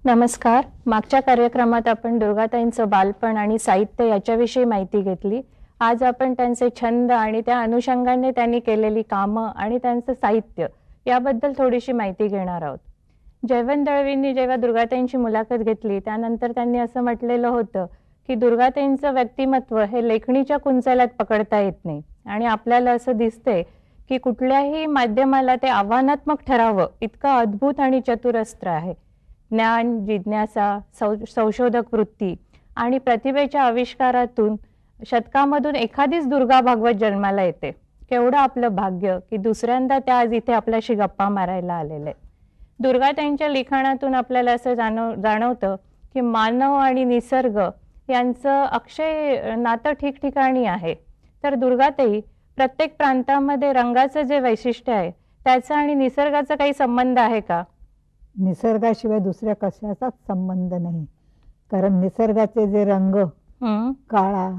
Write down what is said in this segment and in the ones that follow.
नमस्कार. मागच्या कार्यक्रमात आपण दुर्गाताईंचं बालपण आणि साहित्य याच्याविषयी माहिती घेतली. आज आपण त्यांचे छंद आणि त्या अनुषंगाने त्यांनी केलेली कामं आणि त्यांचं साहित्य याबद्दल थोडीशी माहिती घेणार आहोत. जयवंत दळवींनी जेव्हा दुर्गाताईंची मुलाखत घेतली त्यानंतर त्यांनी असं म्हटलेलं होतं की दुर्गाताईंचं व्यक्तिमत्व हे लेखणीच्या कुंचल्यात पकडता येत नाही आणि आपल्याला असं दिसते की कुठल्याही माध्यमाला ते आव्हानात्मक ठरावं इतकं अद्भुत आणि चतुर अस्त्र आहे. ज्ञान, जिज्ञासा, संशोधक वृत्ती आणि प्रतिभेच्या आविष्कारातून शतकामधून एखादीच दुर्गा भागवत जन्माला येते. केवढं आपलं भाग्य की दुसऱ्यांदा त्या आज इथे आपल्याशी गप्पा मारायला आलेले. दुर्गाताईंच्या लिखाणातून आपल्याला असं जाणवतं की मानव आणि निसर्ग यांचं अक्षय नातं ठिकठिकाणी आहे. तर दुर्गाताई प्रत्येक प्रांतामध्ये रंगाचं जे वैशिष्ट्य आहे त्याचा आणि निसर्गाचा काही संबंध आहे का? निसर्गाशिवाय दुसऱ्या कशाचाच संबंध नाही. कारण निसर्गाचे जे रंग, काळा,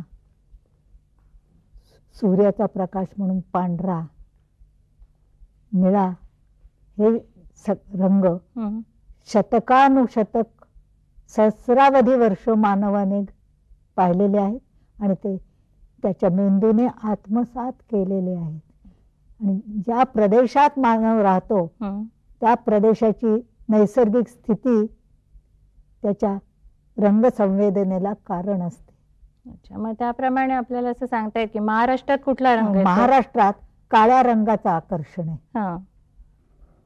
सूर्याचा प्रकाश म्हणून पांढरा, निळा, हे रंग शतकानुशतक सहस्रावधी वर्ष मानवाने पाहिलेले आहेत आणि ते त्याच्या मेंदूने आत्मसात केलेले आहेत. आणि ज्या प्रदेशात मानव राहतो त्या प्रदेशाची नैसर्गिक स्थिती त्याच्या रंगसंवेदनेला कारण असते. अच्छा, मग त्याप्रमाणे आपल्याला असं सांगता येईल की महाराष्ट्रात कुठला रंग? महाराष्ट्रात काळ्या रंगाचं आकर्षण आहे.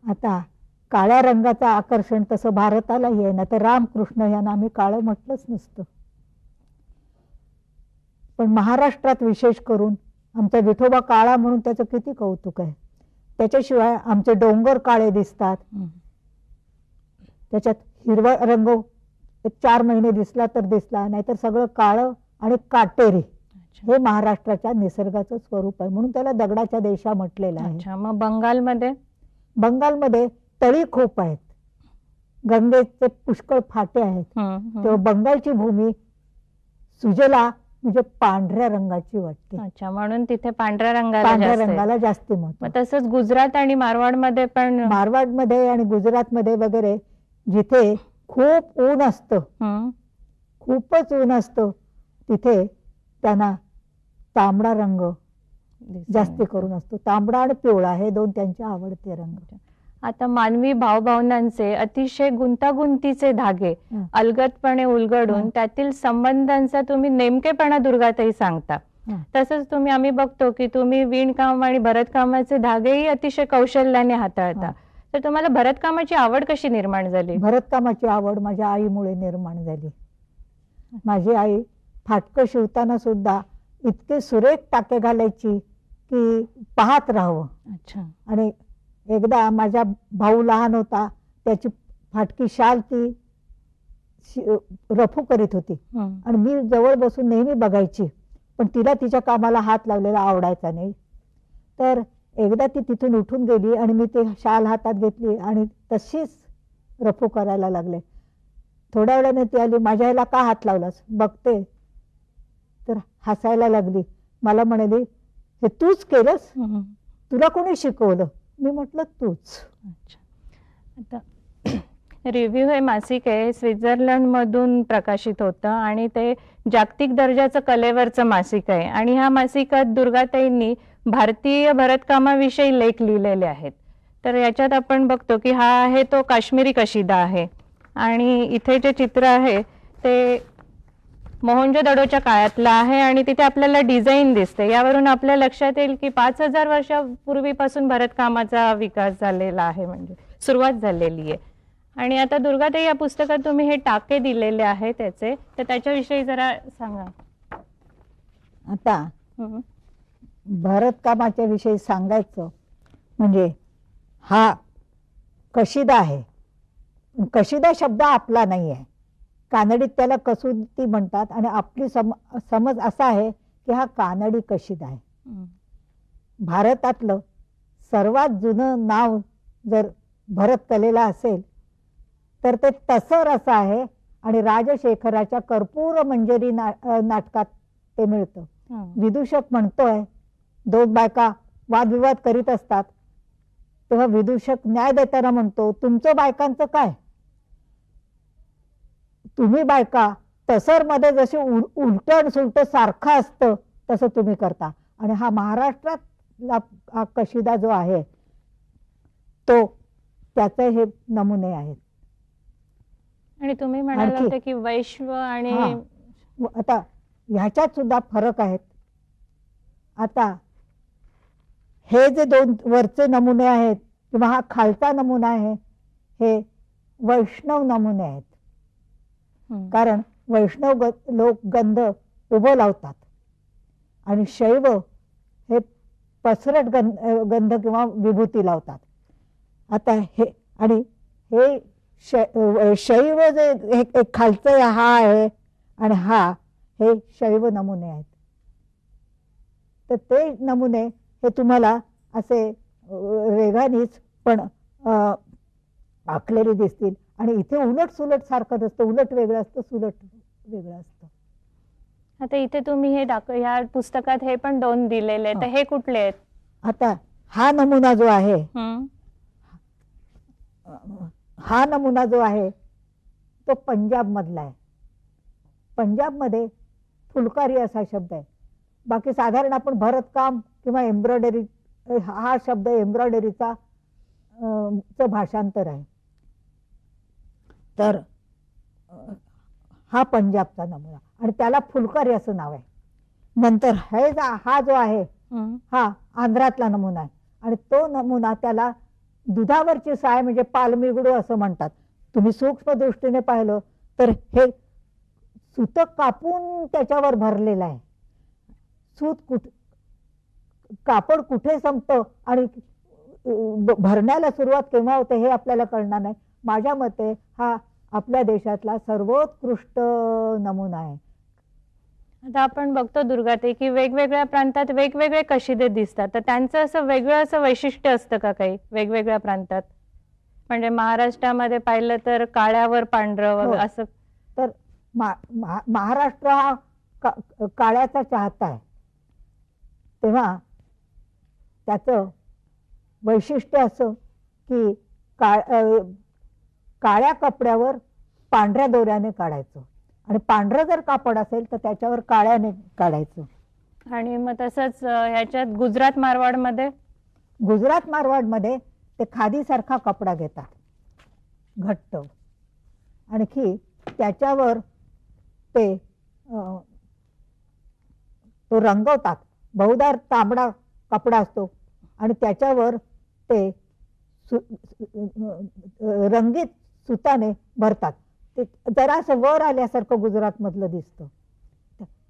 आता काळ्या रंगाचं आकर्षण तसं भारतालाही आहे ना, तर रामकृष्ण यांना आम्ही काळं म्हटलंच नसतं. पण महाराष्ट्रात विशेष करून आमचा विठोबा काळा म्हणून त्याचं किती कौतुक आहे. त्याच्याशिवाय आमचे डोंगर काळे दिसतात. त्याच्यात हिरवा रंग 4 महिने दिसला तर दिसला, नाहीतर सगळं काळं आणि काटेरी. हे महाराष्ट्राच्या निसर्गाचं स्वरूप आहे, म्हणून त्याला दगडाच्या देशा म्हटलेलं आहे. मग बंगालमध्ये? बंगालमध्ये तळी खूप आहेत, गंगेचे पुष्कळ फाटे आहेत. तेव्हा बंगालची भूमी सुजला म्हणजे पांढऱ्या रंगाची वाटते. अच्छा, म्हणून तिथे पांढऱ्या रंगाला जास्ती महत्व. तसंच गुजरात आणि मारवाडमध्ये पण? मारवाडमध्ये आणि गुजरातमध्ये वगैरे जिथे खूप ऊन असतं, खूपच ऊन असतं, तिथे त्यांना तांबडा रंग जास्ती करून असतो. तांबडा आणि पिवळा हे दोन त्यांचे आवडते रंग. आता मानवी भावभावनांचे अतिशय गुंतागुंतीचे धागे अलगदपणे उलगडून त्यातील संबंधांचा तुम्ही नेमकेपणा दुर्गाताई सांगता. तसंच आम्ही बघतो की तुम्ही विणकाम आणि भरतकामाचे धागेही अतिशय कौशल्याने हाताळता. तर तुम्हाला भरतकामाची आवड कशी निर्माण झाली? भरतकामाची आवड माझ्या आईमुळे निर्माण झाली. माझी आई फाटकं शिवताना सुद्धा इतके सुरेख टाके घालायची की पाहत राहावं. अच्छा. आणि एकदा माझा भाऊ लहान होता, त्याची फाटकी शाल ती रफू करीत होती आणि मी जवळ बसून नेहमी बघायची, पण तिला तिच्या कामाला हात लावलेला आवडायचा नाही. तर एकदा ती तिथून उठून गेली आणि मी ते शाल हातात घेतली आणि तशीच रफू करायला लागले. थोड्या वेळाने ती आली, माझ्या ह्याला का हात लावलास? बघते तर हसायला लागली. मला म्हणाली, हे तूच केलंस? तुला कोणी शिकवलं? मी म्हटलं तूच. अच्छा. आता रिव्ह्यू हे मासिक आहे, स्वित्झर्लंड मधून प्रकाशित होतं आणि ते जागतिक दर्जाचं कलेवरचं मासिक आहे. आणि ह्या मासिकात दुर्गाताईंनी भारतीय भरतकामाविषयी लेख लिहिलेले आहेत. तर याच्यात आपण बघतो की हा आहे तो काश्मीरी कशिदा आहे आणि इथे जे चित्र आहे ते मोहनजोदडोच्या काळातला आहे आणि तिथे आपल्याला डिझाईन दिसते. यावरून आपल्या लक्षात येईल की 5000 वर्षापूर्वीपासून भरतकामाचा विकास झालेला आहे, म्हणजे सुरुवात झालेली आहे. आणि आता दुर्गाताई या पुस्तकात तुम्ही हे टाके दिलेले आहे त्याचे, तर त्याच्याविषयी जरा सांगा. आता भरतकामाच्या विषयी सांगायचं म्हणजे हा कशिदा आहे. कशिदा शब्द आपला नाही आहे, कानडीत त्याला कसुती म्हणतात आणि आपली समज असा आहे की हा कानडी कशीद आहे. भारतातलं सर्वात जुनं नाव जर भरत कलेला असेल तर ते तसर असं आहे आणि राजशेखराच्या कर्पूर मंजरी नाटकात ते मिळतं. विदूषक म्हणतोय, दोन बायका वादविवाद करीत असतात तेव्हा विदूषक न्याय देताना म्हणतो, तुमचं बायकांचं काय, तुम्ही बायका तसर मध्ये जसे उलटण सुलट सारखं असतं तसं तुम्ही करता. आणि हा महाराष्ट्रात कशिदा जो आहे तो त्याचे हे नमुने आहेत. आणि तुम्ही म्हणाले होते की वैश्व आणि आता ह्याच्यात सुद्धा फरक आहेत. आता हे जे दोन वरचे नमुने आहेत किंवा हा खालचा नमुना आहे हे वैष्णव नमुने आहेत. कारण वैष्णव लोक गंध उभं लावतात आणि शैव हे पसरट गंध किंवा विभूती लावतात. आता हे आणि हे शैव जे खालचं हा आहे आणि हा हे शैव नमुने आहेत. तर ते नमुने हे तुम्हाला असे रेघानीच पण आखलेले दिसतील आणि इथे उलट सुलट सारखं असतं, उलट वेगळं असतं, सुलट वेगळं असतं. आता इथे तुम्ही हे या पुस्तकात हे पण दोन दिलेले आहेत, तर हे कुठले आहेत? आता हा नमुना जो आहे हा नमुना जो आहे तो पंजाब मधला आहे. पंजाब मध्ये फुलकारी असा शब्द आहे. बाकी साधारण आपण भरतकाम किंवा एम्ब्रॉयडरी हा शब्द एम्ब्रॉयडरीचा भाषांतर आहे. तर हा पंजाबचा नमुना आणि त्याला फुलकारी असं नाव आहे. नंतर हा जो आहे हा आंध्रातला नमुना आहे आणि तो नमुना त्याला दुधावरची साय म्हणजे पालमिगडू असं म्हणतात. तुम्ही सूक्ष्म दृष्टीने पाहिलं तर हे सुतक कापून त्याच्यावर भरलेलं आहे. कापड कुठे संपतं आणि भरण्याला सुरुवात केव्हा होते हे आपल्याला कळणार नाही. माझ्या मते हा आपल्या देशातला सर्वोत्कृष्ट नमुना आहे. आता आपण बघतो दुर्गाताई की वेगवेगळ्या प्रांतात वेगवेगळे कशिदे दिसतात, तर त्यांचं असं वेगळं असं वैशिष्ट्य असतं का काही वेगवेगळ्या प्रांतात? म्हणजे महाराष्ट्रामध्ये पाहिलं तर काळ्यावर पांढरं असं. तर महाराष्ट्र हा काळ्याचा चाहता आहे, तेव्हा त्याचं वैशिष्ट्य असं की काळ्या कपड्यावर पांढऱ्या दोऱ्याने काढायचं आणि पांढरं जर कापड असेल तर त्याच्यावर काळ्याने काढायचं. आणि मग तसंच ह्याच्यात गुजरात मारवाडमध्ये ते खादीसारखा कपडा घेतात घट्ट, आणखी त्याच्यावर ते तो रंगवतात. बहुधा तांबडा कपडा असतो आणि त्याच्यावर ते रंगीत सुताने भरतात. ते जरासं वर आल्यासारखं गुजरात मधलं दिसतं.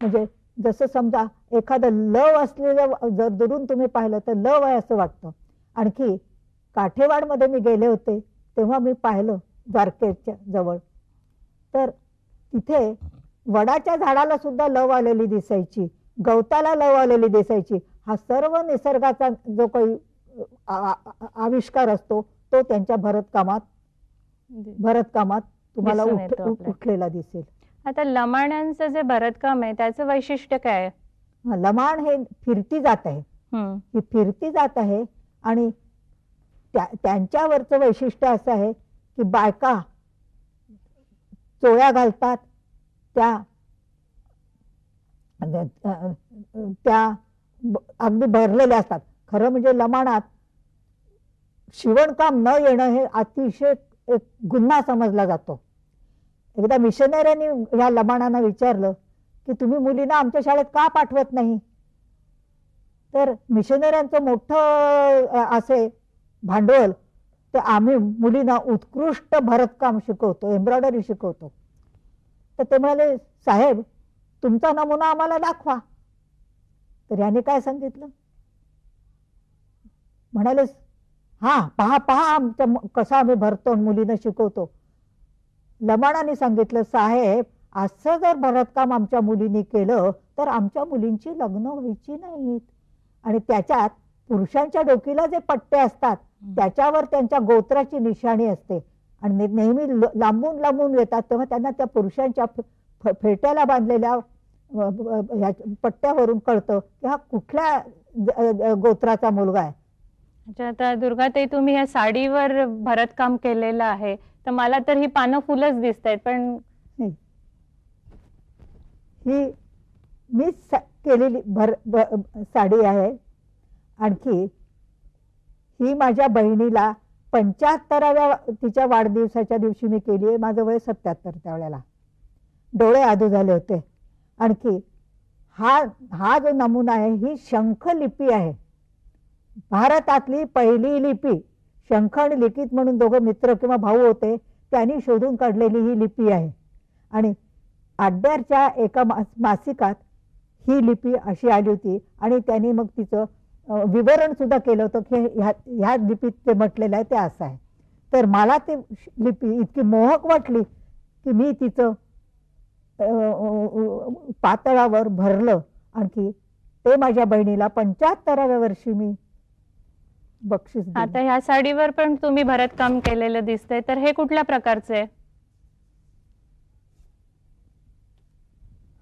म्हणजे जसं समजा एखादं लव असलेलं जर दुरून तुम्ही पाहिलं तर लव आहे असं वाटतं. आणखी काठेवाडमध्ये मी गेले होते तेव्हा मी पाहिलं द्वारकेच्या जवळ, तर तिथे वडाच्या झाडाला सुद्धा लव आलेली दिसायची, गवताला लव आलेली दिसायची. हा सर्व निसर्गाचा जो काही आविष्कार असतो तो त्यांच्या भरतकामात तुम्हाला उठलेला दिसेल. आता लमाण्यांचं जे भरतकाम आहे त्याचं वैशिष्ट्य काय आहे? लमाण हे फिरती जात आहे, ही फिरती जात आहे आणि त्यांच्यावरचं वैशिष्ट्य असं आहे की बायका चोळ्या घालतात, त्या अगदी भरलेल्या असतात. खरं म्हणजे लमाणात शिवणकाम न येणं हे अतिशय एक गुन्हा समजला जातो. एकदा मिशनऱ्यांनी ह्या लमाणांना विचारलं की तुम्ही मुलींना आमच्या शाळेत का पाठवत नाही, तर मिशनऱ्यांचं मोठं असे भांडवल तर आम्ही मुलींना उत्कृष्ट भरतकाम शिकवतो, एम्ब्रॉयडरी शिकवतो. तर ते म्हणाले, साहेब तुमचा नमुना आम्हाला दाखवा. तर याने काय सांगितलं, म्हणाले हा पहा आमचं कसं आम्ही भरतो मुलींना शिकवतो. लमाणाने सांगितलं, साहेब असं जर भरतकाम आमच्या मुलींनी केलं तर आमच्या मुलींची लग्न व्हायची नाहीत. आणि त्याच्यात पुरुषांच्या डोकीला जे पट्टे असतात त्याच्यावर त्यांच्या गोत्राची निशाणी असते आणि नेहमी लांबून लांबून येतात, तेव्हा त्यांना त्या पुरुषांच्या फेट्याला बांधलेल्या पट्ट्यावरून कळतं की हा कुठल्या गोत्राचा मुलगा आहे. अच्छा, आता दुर्गाताई तुम्ही या साडीवर भरतकाम केलेलं आहे, तर मला तर ही पानं फुलच दिसत आहेत, पण ही मी केलेली साडी आहे. आणखी ही माझ्या बहिणीला 75व्या तिच्या वाढदिवसाच्या दिवशी मी केली आहे. माझं वय 77 त्यावेळेला, डोळे आधू झाले होते. आणखी हा जो नमुना आहे ही शंख लिपी आहे, भारतातली पहिली लिपी. शंख आणि लिखित म्हणून दोघं मित्र किंवा भाऊ होते, त्यांनी शोधून काढलेली ही लिपी आहे. आणि आड्यारच्या एका मासिकात ही लिपी अशी आली होती आणि त्यांनी मग तिचं विवरण सुद्धा केलं होतं की ह्या लिपीत ते म्हटलेलं आहे ते असं आहे. तर मला ते लिपी इतकी मोहक वाटली की मी तिचं पातळावर भरलं. आणखी ते माझ्या बहिणीला 75व्या वर्षी मी बक्षीस दिलं. आता ह्या साडीवर पण तुम्ही भरतकाम केलेलं दिसतंय, तर हे कुठल्या प्रकारचं आहे?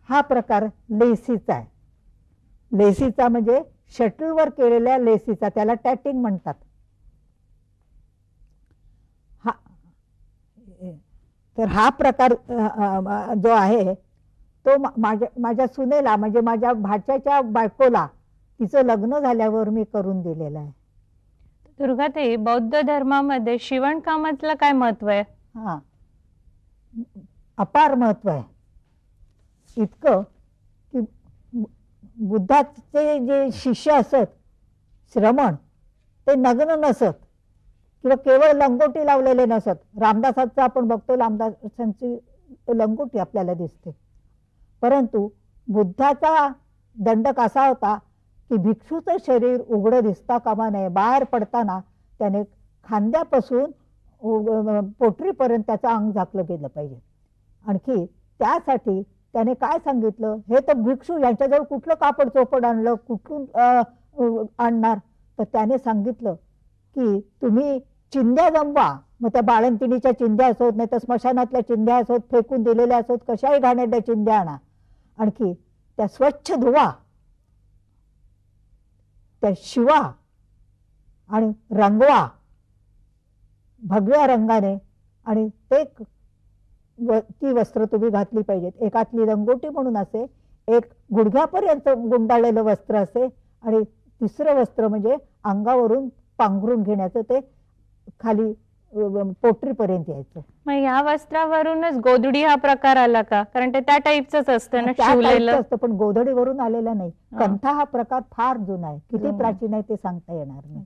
हा प्रकार लेसीचा आहे. लेसीचा म्हणजे शटलवर केलेल्या लेसीचा, त्याला टॅटिंग म्हणतात. तर हा प्रकार जो आहे तो माझ्या सुनेला, म्हणजे माझ्या भाच्याच्या बायकोला तिचं लग्न झाल्यावर मी करून दिलेलं आहे. दुर्गाताई, बौद्ध धर्मामध्ये शिवणकामाचं काय महत्व आहे? हा, अपार महत्व आहे. इतकं की बुद्धाचे जे शिष्य असत श्रमण, ते नग्न नसत किंवा केवळ लंगोटी लावलेले नसत. रामदासांचं आपण बघतो, रामदासांची लंगोटी आपल्याला दिसते. परंतु बुद्धाचा दंडक असा होता की भिक्षूचं शरीर उघडं दिसता कामा नये. बाहेर पडताना त्याने खांद्यापासून पोटरीपर्यंत त्याचं अंग झाकलं गेलं पाहिजे. आणखी त्यासाठी त्याने काय सांगितलं, हे तर भिक्षू यांच्याजवळ कुठलं कापड चोपड आणलं, कुठून आणणार. तर त्याने सांगितलं की तुम्ही चिंध्या जमवा. मग त्या बाळंतिणीच्या चिंध्या असोत, नाही तर स्मशानातल्या चिंध्या असोत, फेकून दिलेल्या असोत, कशाही घाणेरड्या चिंध्या आणा. आणखी त्या स्वच्छ धुवा, त्या शिवा आणि रंगवा भगव्या रंगाने. आणि ते ती वस्त्र तुम्ही घातली पाहिजेत. एकातली रंगोटी म्हणून असे, एक गुडघ्यापर्यंत गुंडाळलेलं वस्त्र असे, आणि तिसरं वस्त्र म्हणजे अंगावरून पांघरून घेण्याचं, ते खाली पोटरीपर्यंत यायचं. मग या वस्त्रावरूनच गोधडी हा प्रकार आला का? कारण ते त्या टाईपच असतं ना, शिवलेलं असतं, पण गोधडीवरून आलेला नाही. कंठा हा प्रकार फार जुना आहे, किती प्राचीन आहे ते सांगता येणार नाही.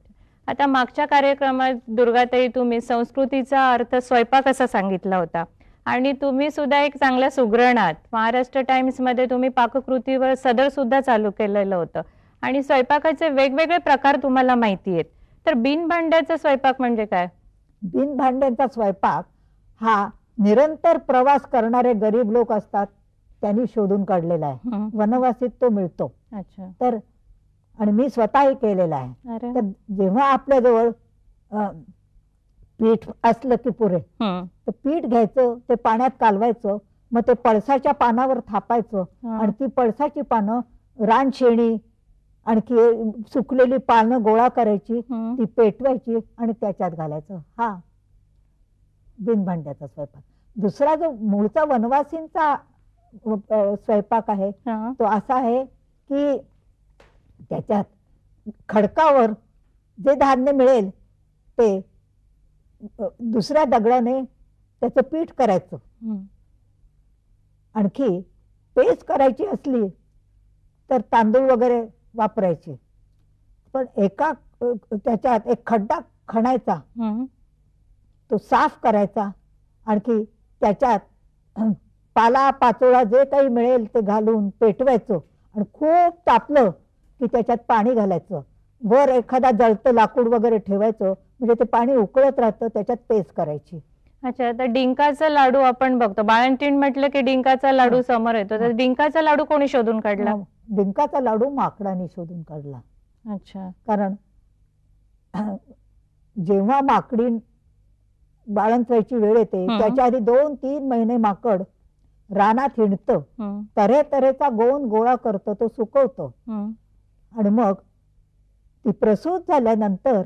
आता मागच्या कार्यक्रमात दुर्गाताई तुम्ही संस्कृतीचा अर्थ स्वयंपाक असा सांगितला होता, आणि तुम्ही सुद्धा एक चांगल्या सुगरण आहात. महाराष्ट्र टाइम्स मध्ये तुम्ही पाककृतीवर सदर सुद्धा चालू केलेलं होतं, आणि स्वयंपाकाचे वेगवेगळे प्रकार तुम्हाला माहिती आहेत. तर बिनभांड्याचा स्वयंपाक म्हणजे काय? बिनभांड्यांचा स्वयंपाक हा निरंतर प्रवास करणारे गरीब लोक असतात त्यांनी शोधून काढलेला आहे. वनवासीत तो मिळतो. अच्छा. तर आणि मी स्वतःही केलेला आहे. तर जेव्हा आपल्याजवळ पीठ असलं की पुरे, तर पीठ घ्यायचं, ते पाण्यात कालवायचं, मग ते पळसाच्या पानावर थापायचं, आणि ती पळसाची पानं रानशेणी आणखी सुकलेली पानं गोळा करायची, ती पेटवायची आणि त्याच्यात घालायचं. हा बिनभांड्याचा स्वयंपाक. दुसरा जो मूळचा वनवासींचा स्वयंपाक आहे तो असा आहे की त्याच्यात खडकावर जे धान्य मिळेल ते दुसऱ्या दगडाने त्याचं पीठ करायचं. आणखी पेस्ट करायची असली तर तांदूळ वगैरे वापरायचे. पण एका त्याच्यात एक खड्डा खणायचा, तो साफ करायचा, आणखी त्याच्यात पाला पाचोळा जे काही मिळेल ते घालून पेटवायचं, आणि खूप तापलं की त्याच्यात पाणी घालायचं. वर एखादा जळतं लाकूड वगैरे ठेवायचं, म्हणजे ते पाणी उकळत राहतं, त्याच्यात पेस्ट करायची. अच्छा, तर डिंकाचा लाडू आपण बघतो, बाळंतीण म्हटलं की डिंकाचा लाडू समोर येतो, तर डिंकाचा लाडू कोणी शोधून काढला? डिंकाचा लाडू माकडाने शोधून काढला. अच्छा. कारण जेव्हा माकडी बाळंत व्हायची वेळ येते त्याच्या आधी 2-3 महिने माकड रानात हिंडतं, तऱ्हेतऱ्हेचा गोंद गोळा करतं, तो सुकवतो आणि मग ती प्रसूत झाल्यानंतर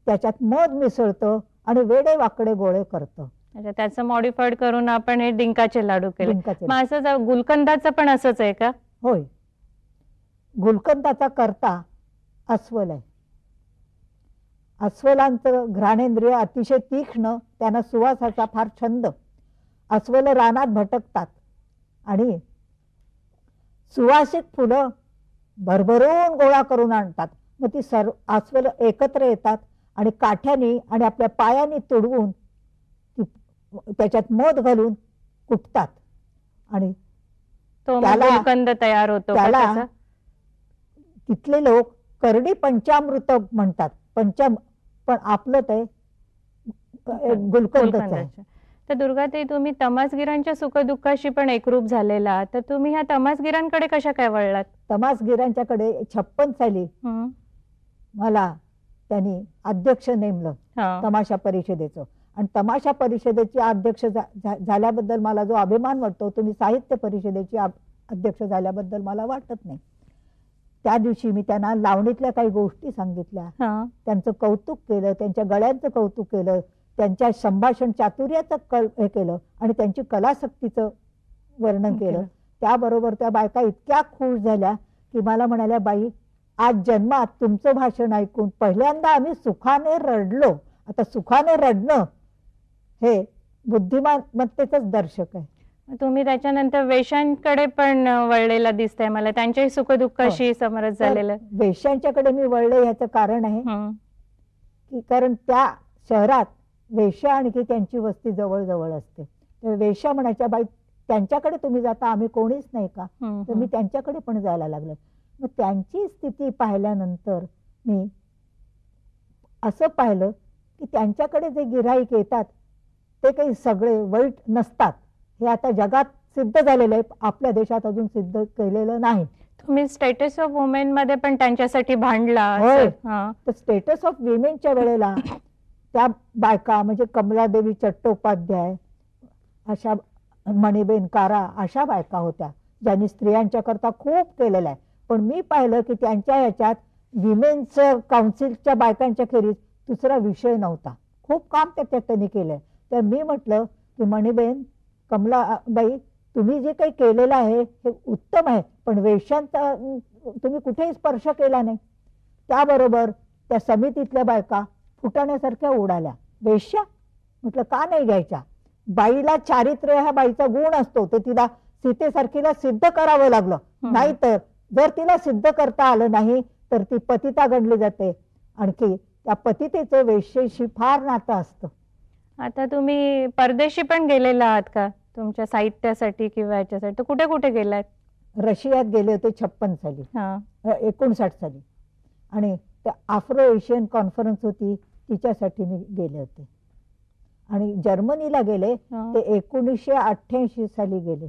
त्याच्यात मध मिसळतं आणि वेडे वाकडे गोळे करतं. अच्छा, त्याचं मॉडिफाईड करून आपण हे डिंकाचे लाडू केले. डिंकाचे. मग असं गुलकंदाचं पण असंच आहे का? होय, गुलकंदाचा करता अस्वल आहे. अस्वलांचं घ्राणेंद्रिय अतिशय तीक्ष्ण, त्यांना सुवासाचा फार छंद. अस्वल रानात भटकतात आणि सुवासिक फुलं भरभरून गोळा करून आणतात. मग ती सर्व अस्वल एकत्र येतात आणि काठ्याने आणि आपल्या पायाने तुडवून त्याच्यात मध घालून कुटतात आणि तो त्याला- गुलकंद तयार होतो का त्याला त्याचा? तिथले लोक करडी पंचामृत म्हणतात. पण आपलं ते गुलकंदच आहे. गुलकंदाचं. तर दुर्गाताई, तुम्ही तमासगीरांच्या सुखदुःखाशी पण एकरूप झालेला आहात, तर तुम्ही ह्या तमासगीरांकडे कशा काय वळलात? तमासगीरांच्याकडे 56 साली मला त्यांनी अध्यक्ष नेमलं तमाशा परिषदेचं. आणि तमाशा परिषदेची अध्यक्ष झाल्याबद्दल मला जो अभिमान वाटतो, तुम्ही साहित्य परिषदेची अध्यक्ष झाल्याबद्दल मला वाटत नाही. त्या दिवशी मी त्यांना लावणीतल्या काही गोष्टी सांगितल्या, त्यांचं कौतुक केलं, त्यांच्या गळ्यांचं कौतुक केलं, त्यांच्या संभाषण चातुर्याचं हे केलं आणि त्यांची कलाशक्तीचं वर्णन केलं. त्याबरोबर त्या बायका इतक्या खुश झाल्या की मला म्हणाल्या, बाई, आज जन्मात तुमचं भाषण ऐकून पहिल्यांदा आम्ही सुखाने रडलो. आता सुखाने रडणं हे बुद्धिमत्तेचंच दर्शक आहे. तुम्ही त्याच्यानंतर वेश्यांकडे पण वळलेला दिसतंय मला, त्यांच्याही सुखदुःखाशी समरस झालेलं. वेश्यांच्याकडे मी वळले ह्याचं कारण आहे की कारण त्या शहरात वेश्या आणखी त्यांची वस्ती जवळ असते. तर वेश्या म्हणायच्या, बाई, त्यांच्याकडे तुम्ही जाता, आम्ही कोणीच नाही का? तर मी त्यांच्याकडे पण जायला लागले. मग त्यांची स्थिती पाहिल्यानंतर मी असं पाहिलं की त्यांच्याकडे जे गिऱ्हाईक येतात ते काही सगळे वाईट नसतात. हे आता जगात सिद्ध झालेलं आहे, आपल्या देशात अजून सिद्ध केलेलं नाही. तुम्ही स्टेटस ऑफ वुमेन मध्ये पण त्यांच्यासाठी भांडला. तर स्टेटस ऑफ विमेनच्या वेळेला त्या बायका म्हणजे कमलादेवी चट्टोपाध्याय, अशा मणिबेन कारा, अशा बायका होत्या ज्यांनी स्त्रियांच्या करता खूप केलेलं आहे. पण मी पाहिलं की त्यांच्या ह्याच्यात विमेन्स काउन्सिलच्या बायकांच्या खेरीज दुसरा विषय नव्हता. खूप काम त्याच्यात त्यांनी केलंय. तर मी म्हटलं की मणिबेन, कमलाबाई, तुम्ही जे काही केलेलं आहे हे उत्तम आहे, पण वेश्यांचा तुम्ही कुठेही स्पर्श केला नाही. त्याबरोबर त्या समितीतल्या बायका फुटाण्यासारख्या उडाल्या. वेश्या? म्हटलं का नाही घ्यायच्या? बाईला चारित्र्य हा बाईचा गुण असतो, ते तिला सीतेसारखीला सिद्ध करावं लागलं. नाहीतर जर तिला सिद्ध करता आलं नाही तर ती पतिता गणली जाते. आणखी त्या पतितेचं वेश्येशी फार नातं असतं. आता तुम्ही परदेशी पण गेलेला आहात का तुमच्या साहित्यासाठी किंवा याच्यासाठी? कुठे कुठे गेलात? रशियात गेले होते 56 साली, 59 साली. आणि त्या आफ्रो एशियन कॉन्फरन्स होती, तिच्यासाठी मी गेले होते. आणि जर्मनीला गेले ते 1988 साली गेले.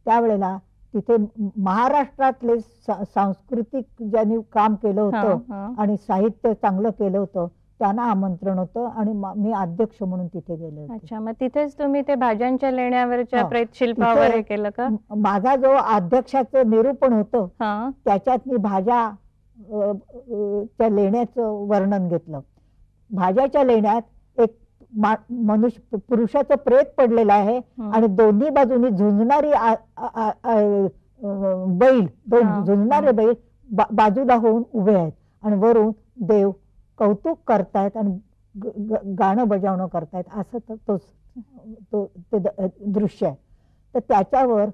त्यावेळेला तिथे महाराष्ट्रातले सांस्कृतिक ज्यांनी काम केलं होतं आणि साहित्य चांगलं केलं होतं त्यांना आमंत्रण होतं आणि मी अध्यक्ष म्हणून तिथे गेले होते. अच्छा, मग तिथेच तुम्ही ते भाज्यांच्या लेण्यावरच्या प्रेतशिल्पावर हे केलं का? माझा जो अध्यक्षाचं निरूपण होतं त्याच्यात मी भाज्या त्या लेण्याचं वर्णन घेतलं. भाज्याच्या लेण्यात एक मनुष्य पुरुषाचं प्रेत पडलेलं आहे आणि दोन्ही बाजूनी झुंजणारी झुंजणारे बैल बाजूला होऊन उभे आहेत आणि वरून देव कौतुक करतायत आणि गाणं बजावणं करतायत, असं ते दृश्य आहे. तर त्याच्यावर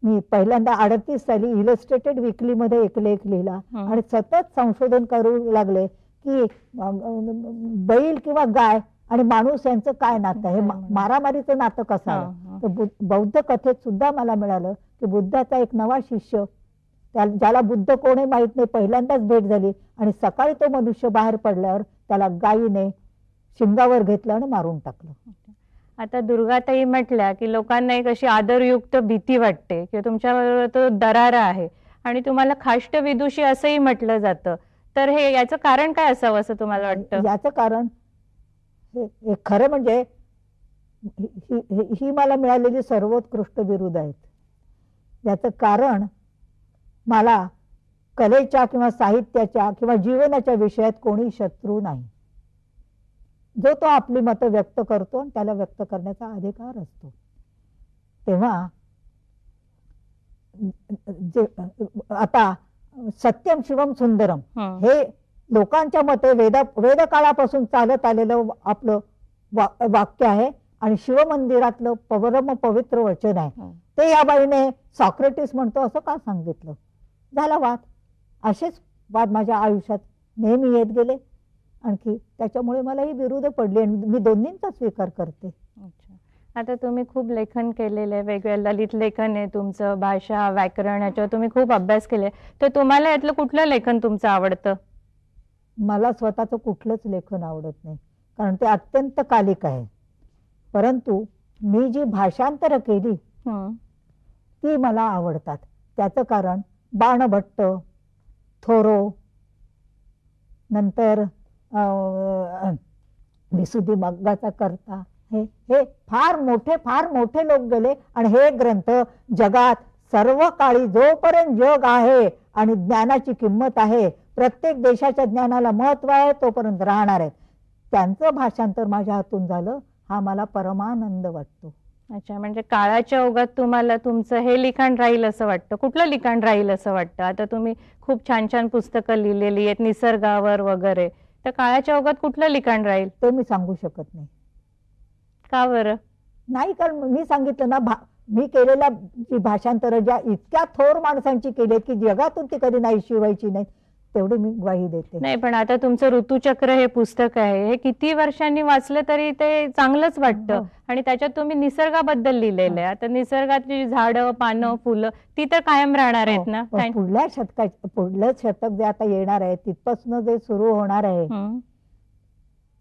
मी पहिल्यांदा 38 साली इलस्ट्रेटेड वीकली मध्ये एक लेख लिहिला आणि सतत संशोधन करू लागले की बैल किंवा गाय आणि माणूस यांचं काय नातं आहे, मारामारीचं नातं कसं आहे. तर बौद्ध कथेत सुद्धा मला मिळालं की बुद्धाचा एक नवा शिष्य, ज्याला बुद्ध कोणी माहित नाही, पहिल्यांदाच भेट झाली आणि सकाळी तो मनुष्य बाहेर पडल्यावर त्याला गायीने शिंगावर घेतलं आणि मारून टाकलं. आता दुर्गाताई म्हटल्या की लोकांना एक अशी आदरयुक्त भीती वाटते की तुमच्याबरोबर तो दरारा आहे आणि तुम्हाला खाष्ट विदुषी असंही म्हटलं जातं. तर हे याचं कारण काय असावं असं तुम्हाला वाटतं? याचं कारण हे खरं म्हणजे ही मला मिळालेली सर्वोत्कृष्ट बिरुद आहेत. याचं कारण मला कलेच्या किंवा साहित्याच्या किंवा जीवनाच्या विषयात कोणी शत्रू नाही. जो तो आपली मतं व्यक्त करतो आणि त्याला व्यक्त करण्याचा अधिकार असतो. तेव्हा आता सत्यम शिवम सुंदरम हे लोकांच्या मते वेदकाळापासून चालत आलेलं आपलं वाक्य आहे आणि शिवमंदिरातलं परम पवित्र वचन आहे. ते या बाईने सॉक्रेटिस म्हणतो असं का सांगितलं? झाला वाद. असेच वाद माझ्या आयुष्यात नेहमी येत गेले. आणखी त्याच्यामुळे मला ही बिरुदं पडली आणि मी दोन्हींचा स्वीकार करते. अच्छा. आता तुम्ही खूप लेखन केलेले, वेगवेगळ्या ललित लेखन आहे तुमचं, भाषा व्याकरण याच्यावर तुम्ही खूप अभ्यास केले. तर तुम्हाला यातलं कुठलं लेखन तुमचं आवडतं? मला स्वतःचं कुठलंच लेखन आवडत नाही, कारण ते अत्यंत कालिक आहे. परंतु मी जी भाषांतर केली ती मला आवडतात. त्याचं कारण बाणभट्ट, थोरो, नंतर विसुद्धी मग्गाचा कर्ता, हे फार मोठे लोक गेले आणि हे ग्रंथ जगात सर्व काळी जोपर्यंत जग आहे आणि ज्ञानाची किंमत आहे, प्रत्येक देशाच्या ज्ञानाला महत्व आहे, तोपर्यंत राहणार आहेत. त्यांचं भाषांतर माझ्या हातून झालं, हा मला परमानंद वाटतो. अच्छा, म्हणजे काळाच्या ओघात तुम्हाला तुमचं हे लिखाण राहील असं वाटतं. कुठलं लिखाण राहील असं वाटतं? आता तुम्ही खूप छान छान पुस्तकं लिहिलेली आहेत निसर्गावर वगैरे, तर काळाच्या ओघात कुठलं लिखाण राहील? ते मी सांगू शकत नाही. का बरं? नाही, कारण मी सांगितलं ना, मी केलेल्या जी भाषांतर ज्या इतक्या थोर माणसांची केली की जगातून ती कधी नाही शिवायची नाही, तेवढी मी ग्वाही देते. नाही, पण आता तुमचं ऋतुचक्र हे पुस्तक आहे, हे किती वर्षांनी वाचलं तरी ते चांगलंच वाटतं. आणि त्याच्यात तुम्ही निसर्गाबद्दल लिहिलेलं आहे. आता निसर्गातली झाडं, पानं, फुलं ती तर कायम राहणार आहेत ना? पुढलं शतक जे आता येणार आहे तिथपासून जे सुरू होणार आहे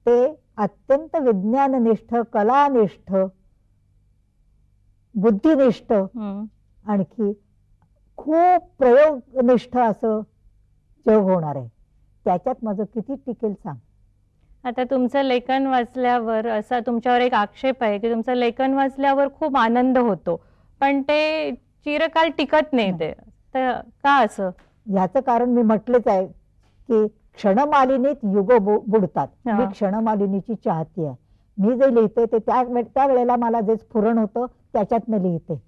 ते अत्यंत विज्ञाननिष्ठ, कलानिष्ठ, बुद्धिनिष्ठ, आणखी खूप प्रयोगनिष्ठ असं जग होणार आहे. त्याच्यात माझं किती टिकेल सांग. आता तुमचं लेखन वाचल्यावर असा तुमच्यावर एक आक्षेप आहे की तुमचं लेखन वाचल्यावर खूप आनंद होतो, पण ते चिरकाल टिकत नाही. ते तर का असं? याचं कारण मी म्हटलेच आहे की क्षणमालिनीत युग बुडतात. मी क्षणमालिनीची चाहती आहे. मी जे लिहिते ते त्या वेळेला मला जे स्फुरण होतं त्याच्यात मी लिहिते.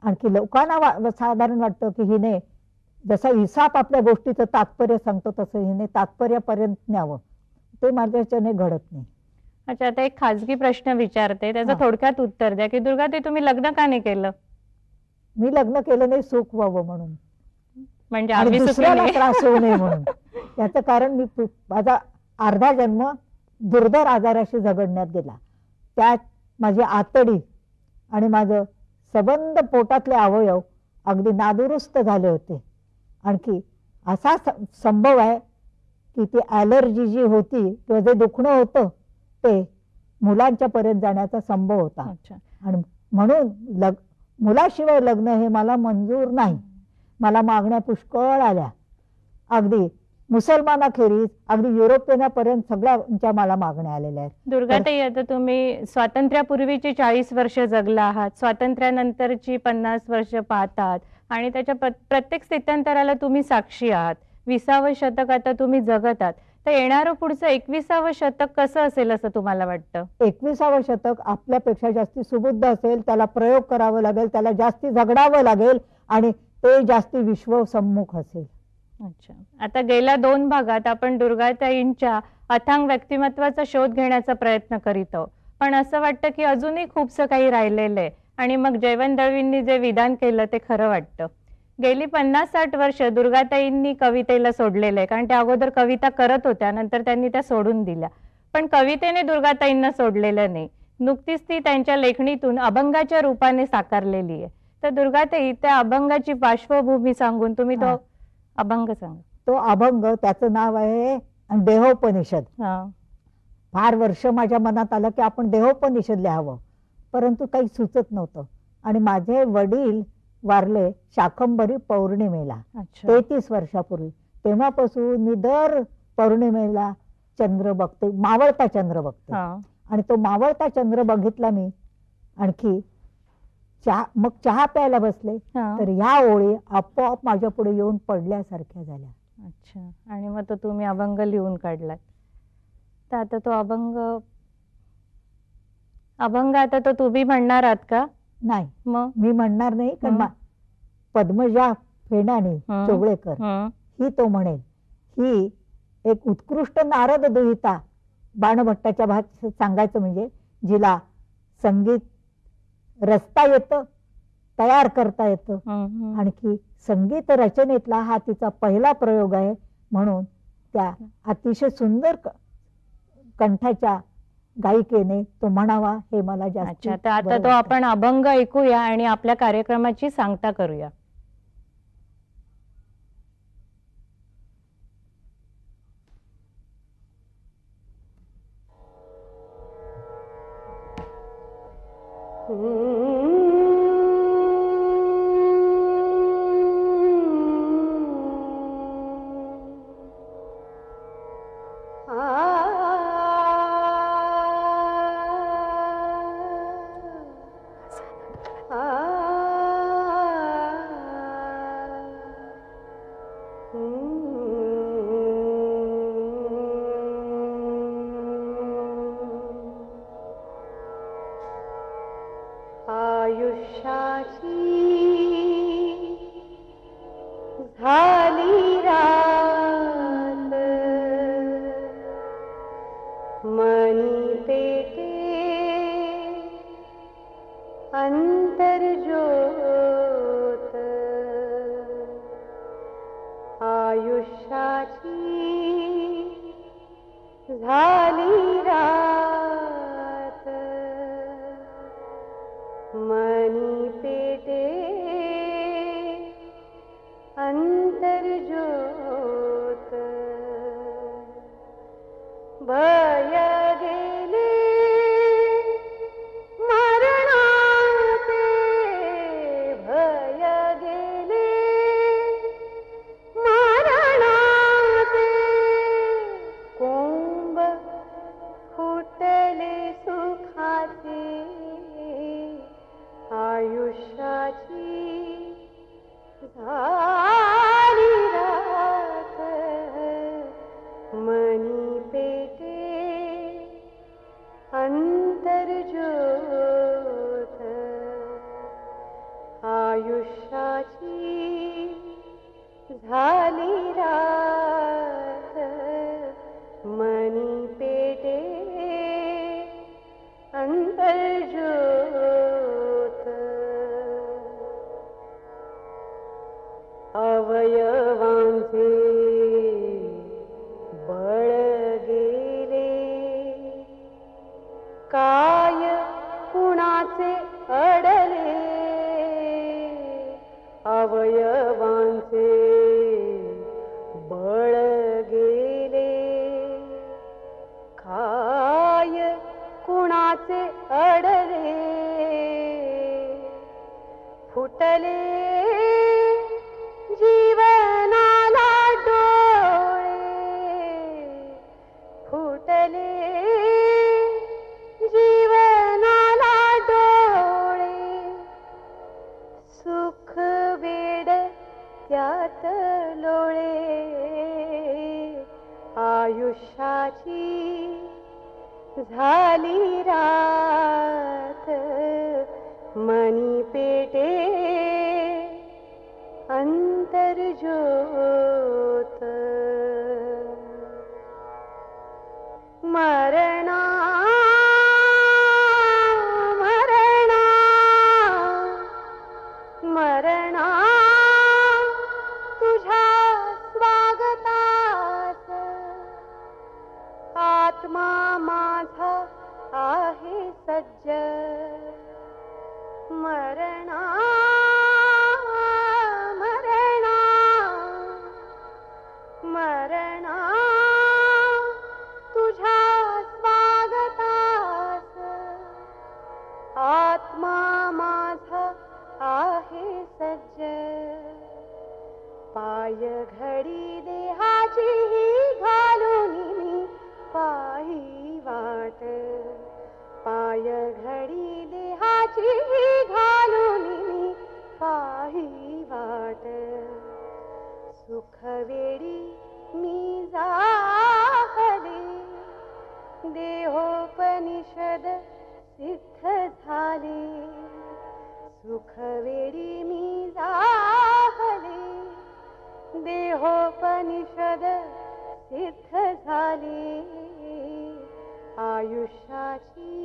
आणखी लोकांना साधारण वाटतं की हिने जसा इसाप आपल्या गोष्टीचं तात्पर्य सांगतो तसं हिने तात्पर्यापर्यंत न्यावं. ते माझ्याच्याने घडत नाही. अच्छा, आता एक खाजगी प्रश्न विचारते, त्याचं थोडक्यात उत्तर द्या की दुर्गाताई तुम्ही लग्न का नाही केलं? मी लग्न केलं नाही सुख व्हावं म्हणून, म्हणजे आम्ही दुसऱ्याला त्रास होऊ नये म्हणून. याचं कारण मी माझा अर्धा जन्म दुर्धर आजाराशी झगडण्यात गेला. त्यात माझी आतडी आणि माझं सबंध पोटातले अवयव अगदी नादुरुस्त झाले होते. आणखी असा संभव आहे की ती ॲलर्जी जी होती किंवा जे दुखणं होतं ते मुलांच्या पर्यंत जाण्याचा संभव होता. आणि म्हणून मुलाशिवाय लग्न हे मला मंजूर नाही. मला मागण्या पुष्कळ आल्या, अगदी मुसलमानाखेरीज अगदी युरोपियनापर्यंत सगळ्यांच्या मला मागण्या आलेल्या आहेत. दुर्गाताई, आता तुम्ही स्वातंत्र्यापूर्वीची 40 वर्ष जगला आहात, स्वातंत्र्यानंतरची 50 वर्ष पाहतात आणि त्याच्या प्रत्येक स्थित्यंतराला तुम्ही साक्षी आहात. 20वे शतक आता तुम्ही जगत आहात, तर येणारं पुढचं 21वे शतक कसं असेल असं तुम्हाला वाटतं? 21वे शतक आपल्यापेक्षा जास्ती सुबुद्ध असेल, त्याला प्रयोग करावं लागेल, त्याला जास्ती झगडावं लागेल आणि ते जास्ती विश्वसम्मुख असेल. अच्छा, आता गेल्या 2 भागात आपण दुर्गाताईंच्या अथांग व्यक्तिमत्वाचा शोध घेण्याचा प्रयत्न करीत आहोत, पण असं वाटतं की अजूनही खूपसं काही राहिलेलं आहे आणि मग जयवंत दळवींनी जे विधान केलं ते खरं वाटतं. गेली 50-60 वर्ष दुर्गाताईंनी कवितेला सोडलेलं आहे, कारण त्या अगोदर कविता करत होत्या, नंतर त्यांनी त्या सोडून दिल्या. पण कवितेने दुर्गाताईंना सोडलेलं नाही. नुकतीच ती त्यांच्या लेखणीतून अभंगाच्या रूपाने साकारलेली आहे. तर दुर्गाताई, त्या अभंगाची पार्श्वभूमी सांगून तुम्ही तो अभंग सांगा. तो अभंग, त्याचं नाव आहे देहोपनिषद. फार वर्ष माझ्या मनात आलं की आपण देहोपनिषद लिहावं. परंतु काही सुचत नव्हतं. आणि माझे वडील वारले शाकंभरी पौर्णिमेला अच्छा 33 वर्षापूर्वी. तेव्हापासून मी दर पौर्णिमेला चंद्र बघते, मावळता चंद्र बघते. हा आणि तो मावळता चंद्र बघितला मी. आणखी मग चहा प्यायला बसले हा. तर ह्या ओळी आपोआप माझ्या पुढे येऊन पडल्यासारख्या झाल्या. अच्छा. आणि मग तो तुम्ही अभंग लिहून काढलात. तर आता तो अभंग अभंग आता तो तुम्ही म्हणणार आहात का? नाही, मग मी म्हणणार नाही, कारण पद्मजा फेडाणे चोगळेकर ही तो म्हणेल. ही एक उत्कृष्ट नारद दुहिता, बाणभट्टाच्या भाषेत सांगायचं म्हणजे, जिला संगीत रचता येतं, तयार करता येतं. आणखी संगीत रचनेतला हा तिचा पहिला प्रयोग आहे. म्हणून त्या अतिशय सुंदर कंठाच्या गायिकेने तो म्हणावा हे मला जास्त. अच्छा. तर आता तो आपण अभंग ऐकूया आणि आपल्या कार्यक्रमाची सांगता करूया. झाली रात मनी पेटे अंतर्ज्योत आयुष्याची झाली रात मनी पेटे अंतर्ज्योत भय गेले मरणाचे भय गेले मरणाचे कोंब फुटले सुखाचे आयुष्याची झाली रात मनी पेटे अंतर्ज्योत आयुष्याची झाली रात मनी पेटे अंतर्ज्योत अवयवांचे बळ गेले काय कुणाचे अडले अवयवांचे बळ गेले काय कुणाचे अडले फुटले जीवनाला डोळे फुटले जीवनाला डोळे सुख वेड त्यात लोळे आयुष्याची झाली रात मनी पेटे अंतर्ज्योत मरणा मरणा मरणा तुझ्या स्वागतास आत्मा माझा आहे सज्ज मरणा मरणा पाय घडी देहाची ही घालून मी पाही वाट, पाय घडी देहाची ही घालून मी पाही वाट, सुख वेडी मी जाहले देहोपनिषद सिद्ध झाले, सुख वेडी मी जाहले देहोपनिषद सिद्ध झाले, आयुष्याची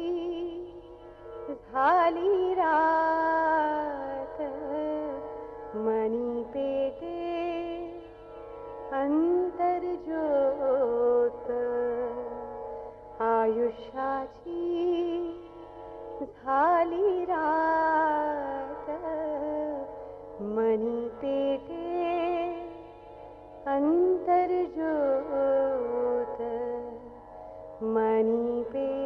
झाली रात मनी पेटे अंतर्ज्योत, आयुष्याची झाली रात मनी पेटे अंतर्ज्योत, मनी पेटे